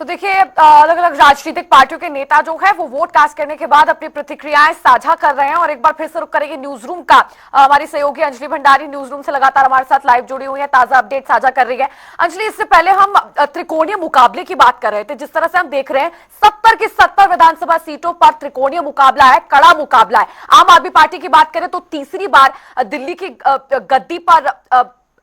तो देखिए अलग अलग राजनीतिक पार्टियों के नेता जो है वो वोट कास्ट करने के बाद अपनी प्रतिक्रियाएं साझा कर रहे हैं और एक बार फिर से रुक करेंगे न्यूज रूम का। हमारी सहयोगी अंजलि भंडारी न्यूज रूम से लगातार हमारे साथ लाइव जुड़ी हुई है, ताजा अपडेट साझा कर रही है। अंजलि, इससे पहले हम त्रिकोणीय मुकाबले की बात कर रहे थे। जिस तरह से हम देख रहे हैं 70 की 70 विधानसभा सीटों पर त्रिकोणीय मुकाबला है, कड़ा मुकाबला है। आम आदमी पार्टी की बात करें तो तीसरी बार दिल्ली की गद्दी पर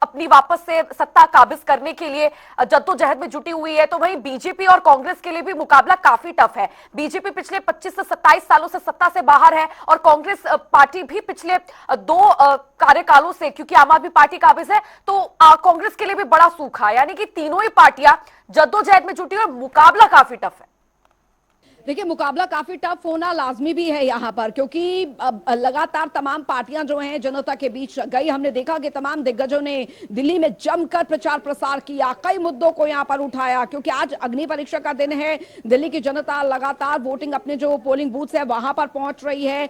अपनी वापस से सत्ता काबिज करने के लिए जद्दोजहद में जुटी हुई है। तो वहीं बीजेपी और कांग्रेस के लिए भी मुकाबला काफी टफ है। बीजेपी पिछले 25 से 27 सालों से सत्ता से बाहर है और कांग्रेस पार्टी भी पिछले दो कार्यकालों से, क्योंकि आम आदमी पार्टी काबिज है तो कांग्रेस के लिए भी बड़ा सूखा, यानी कि तीनों ही पार्टियां जद्दोजहद में जुटी और मुकाबला काफी टफ है। देखिए, मुकाबला काफी टफ होना लाजमी भी है यहाँ पर, क्योंकि लगातार तमाम पार्टियां जो हैं जनता के बीच गई। हमने देखा कि तमाम दिग्गजों ने दिल्ली में जमकर प्रचार प्रसार किया, कई मुद्दों को यहाँ पर उठाया, क्योंकि आज अग्नि परीक्षा का दिन है। दिल्ली की जनता लगातार वोटिंग, अपने जो पोलिंग बूथ है वहां पर पहुंच रही है,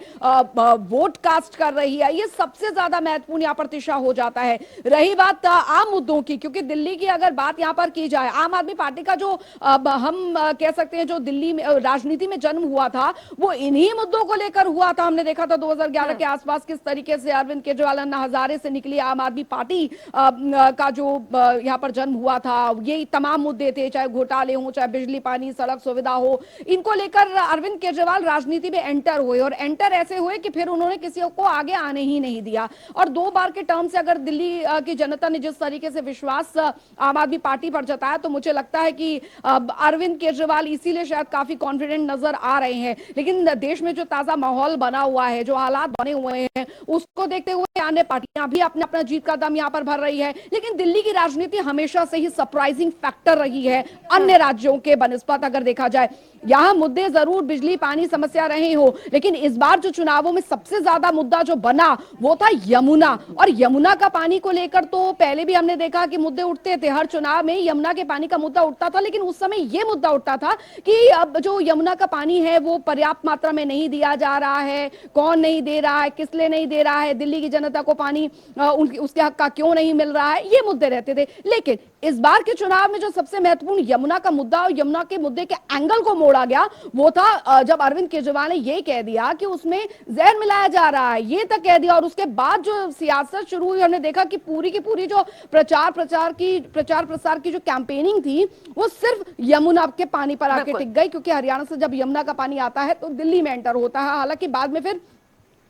वोट कास्ट कर रही है। ये सबसे ज्यादा महत्वपूर्ण यहाँ पर दिशा हो जाता है। रही बात आम मुद्दों की, क्योंकि दिल्ली की अगर बात यहाँ पर की जाए, आम आदमी पार्टी का जो हम कह सकते हैं जो दिल्ली में राजनीति में जन्म हुआ था वो इन्हीं मुद्दों को लेकर हुआ था। हमने देखा था 2011 के आसपास किस तरीके से अरविंद केजरीवाल, अन्ना हजारे से निकली आम आदमी पार्टी का जो यहां पर जन्म हुआ था। ये तमाम मुद्दे थे, चाहे घोटाले हो, चाहे बिजली पानी सड़क सुविधा हो, इनको लेकर अरविंद केजरीवाल राजनीति में एंटर हुए और एंटर ऐसे हुए कि फिर उन्होंने किसी को आगे आने ही नहीं दिया। और 2 बार के टर्म से अगर दिल्ली की जनता ने जिस तरीके से विश्वास आम आदमी पार्टी पर जताया, तो मुझे लगता है कि अरविंद केजरीवाल इसीलिए शायद काफी कॉन्फिडेंट नजर आ रहे हैं। लेकिन देश में जो ताजा माहौल बना हुआ है, जो हालात बने हुए हैं, उसको देखते हुए अन्य पार्टियां भी अपना अपना जीत का दम यहां पर भर रही है। लेकिन दिल्ली की राजनीति हमेशा से ही सरप्राइजिंग फैक्टर रही है अन्य राज्यों के बनिस्बत। अगर देखा जाए, यहां मुद्दे जरूर बिजली पानी समस्या रहे हो, लेकिन इस बार जो चुनावों में सबसे ज्यादा मुद्दा जो बना वो था यमुना। और यमुना का पानी को लेकर तो पहले भी हमने देखा कि मुद्दे उठते थे, हर चुनाव में यमुना के पानी का मुद्दा उठता था। लेकिन उस समय यह मुद्दा उठता था कि अब जो यमुना का पानी है वो पर्याप्त मात्रा में नहीं दिया जा रहा है, कौन नहीं दे रहा है, किस लिए नहीं दे रहा है, दिल्ली की जनता को पानी उसके हक का क्यों नहीं मिल रहा है, ये मुद्दे रहते थे। लेकिन इस बार के चुनाव में जो सबसे महत्वपूर्ण यमुना का मुद्दा और यमुना के मुद्दे के एंगल को मोड़ा गया वो था जब अरविंद केजरीवाल ने यह कह दिया कि उसमें जहर मिलाया जा रहा है, ये तक कह दिया। और उसके बाद जो सियासत शुरू हुई, हमने देखा कि पूरी की पूरी जो प्रचार प्रसार की जो कैंपेनिंग थी वो सिर्फ यमुना के पानी पर आके टिक गई, क्योंकि हरियाणा से जब यमुना का पानी आता है तो दिल्ली में एंटर होता है। हालांकि बाद में फिर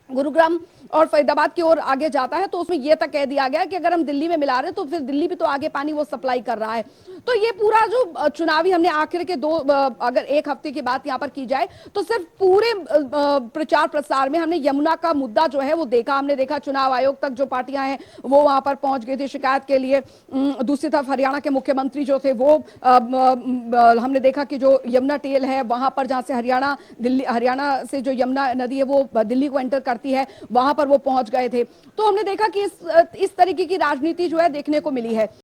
गुरुग्राम और फरीदाबाद की ओर आगे जाता है, तो उसमें यह तक कह दिया गया कि अगर हम दिल्ली में मिला रहे तो फिर दिल्ली भी तो आगे पानी वो सप्लाई कर रहा है। तो ये पूरा जो चुनावी हमने आखिर के अगर 1 हफ्ते की बात यहां पर की जाए तो सिर्फ पूरे प्रचार प्रसार में हमने यमुना का मुद्दा जो है वो देखा। हमने देखा चुनाव आयोग तक जो पार्टियां हैं वो वहां पर पहुंच गई थी शिकायत के लिए। दूसरी तरफ हरियाणा के मुख्यमंत्री जो थे वो हमने देखा कि जो यमुना टेल है वहां पर, जहां से हरियाणा से जो यमुना नदी है वो दिल्ली को एंटर करती है, वहां पर वो पहुंच गए थे। तो हमने देखा कि इस तरीके की राजनीति जो है देखने को मिली है।